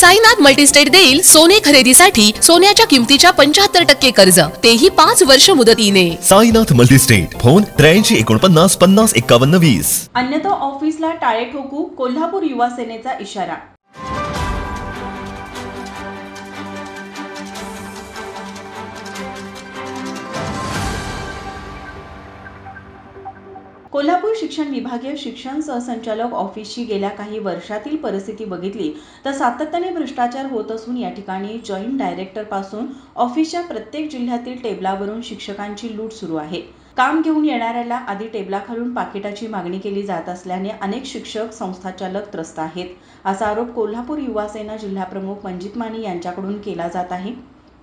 Sainath multi-state देईल सोने खरेदीसाठी सोन्याच्या किमतीच्या 75% कर्ज, तेही 5 वर्ष मुदतीने। Sainath multi-state, phone 83 49 50 51 20। अन्यथा ऑफिसला टाळे ठोकू, कोल्हापूर युवा सेनेचा इशारा। कोल्हापूर शिक्षण विभागीय शिक्षण सहसंचालक ऑफिसची गेल्या काही वर्षातील परिस्थिती बघितली तर सातत्याने भ्रष्टाचार होत असून या ठिकाणी जॉईंट डायरेक्टर पासून ऑफिसच्या प्रत्येक जिल्ह्यातील टेबलावरून शिक्षकांची लूट सुरू आहे। काम घेऊन येणाऱ्याला आधी टेबलाखालून पाकिटाची मागणी केली जात असल्याने अनेक शिक्षक संस्थाचालक त्रस्त आहेत, असा आरोप कोल्हापूर युवा सेना जिल्हाप्रमुख मंजित माने यांच्याकडून केला जात आहे।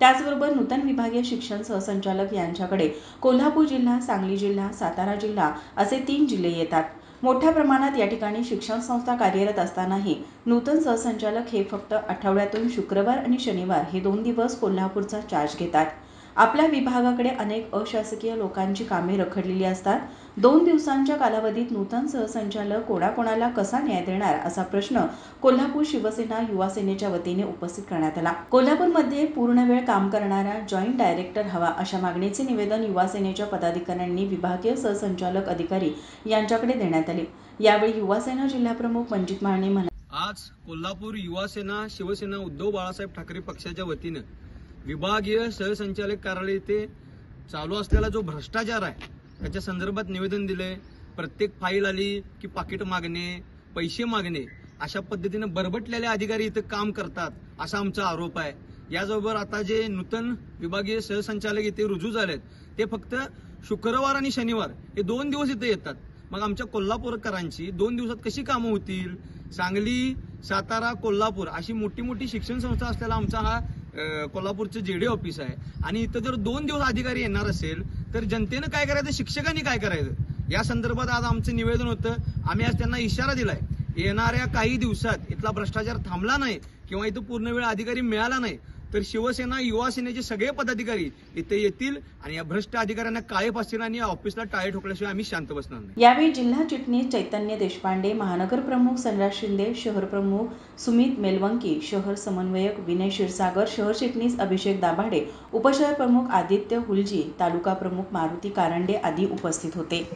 त्याचबरोबर नूतन विभागीय शिक्षण सहसंचालक यांच्याकडे कोल्हापूर जिल्हा, सांगली जिल्हा, सातारा जिल्हा असे 3 जिल्हे येतात। मोठ्या प्रमाणात या ठिकाणी शिक्षण संस्था कार्यरत असतानाही नूतन सहसंचालक हे फक्त आठवड्यातून शुक्रवार आणि शनिवार हे 2 दिवस कोल्हापूरचा चार्ज घेतात। आपल्या विभागाकडे अनेक अशासकीय लोकांची कामे रखडलेली असतात। 2 दिवसांच्या कालावधीत नूतन सहसंचालक कोणाकोणाला कसा न्याय देणार असा प्रश्न कोल्हापूर शिवसेना युवा सेनेच्या वतीने उपस्थित करण्यात आला। कोल्हापूरमध्ये पूर्ण वेळ काम करणारा जॉईंट डायरेक्टर हवा अशा मागणीचे निवेदन युवा सेनेच्या पदाधिकाऱ्यांनी विभागीय सहसंचालक अधिकारी यांच्याकडे देण्यात आले। यावेळी युवा सेना जिल्हाप्रमुख मंजित माने म्हणाले, आज कोल्हापूर युवा सेना शिवसेना उद्धव बाळासाहेब ठाकरे पक्षाच्या वतीने विभागीय सहसंचालक कार्यालय येथे चालू असलेला जो भ्रष्टाचार आहे त्याच्या संदर्भात निवेदन दिले। प्रत्येक फाईल आली की पाकिट मागणे, पैसे मागणे अशा पद्धतीने बरबटलेले अधिकारी इथे काम करतात असा आमचा आरोप आहे। याचबरोबर आता जे नूतन विभागीय सहसंचालक इथे रुजू झालेत ते फक्त शुक्रवार आणि शनिवार हे 2 दिवस इथे येतात। मग आमच्या कोल्हापूरकरांची 2 दिवसात कशी कामं होतील? सांगली, सातारा, कोल्हापूर अशी मोठी मोठी शिक्षण संस्था असलेला आमचा हा कोल्हापूरचं जेडी ऑफिस आहे आणि इथं जर 2 दिवस अधिकारी येणार असेल तर जनतेनं काय करायचं, शिक्षकांनी काय करायचं? या संदर्भात आज आमचं निवेदन होतं। आम्ही आज त्यांना इशारा दिलाय, येणाऱ्या काही दिवसात इथला भ्रष्टाचार थांबला नाही किंवा इथं पूर्ण वेळ अधिकारी मिळाला नाही तर शिवसेना युवा सेनेचे सगळे पदाधिकारी इथे येतील आणि या भ्रष्ट अधिकाऱ्यांना काळे फासतील आणि या ऑफिसला टाळे ठोकल्याशिवाय आम्ही शांत बसणार नाही। यावेळी जिल्हा चिटणीस चैतन्य देशपांडे, महानगर प्रमुख संराज शिंदे, शहर प्रमुख सुमित मेलवंकी, शहर समन्वयक विनय क्षीरसागर, शहर चिटणीस अभिषेक दाभाडे, उपशहर प्रमुख आदित्य हुलजी, तालुका प्रमुख मारुती कारंडे आदी उपस्थित होते।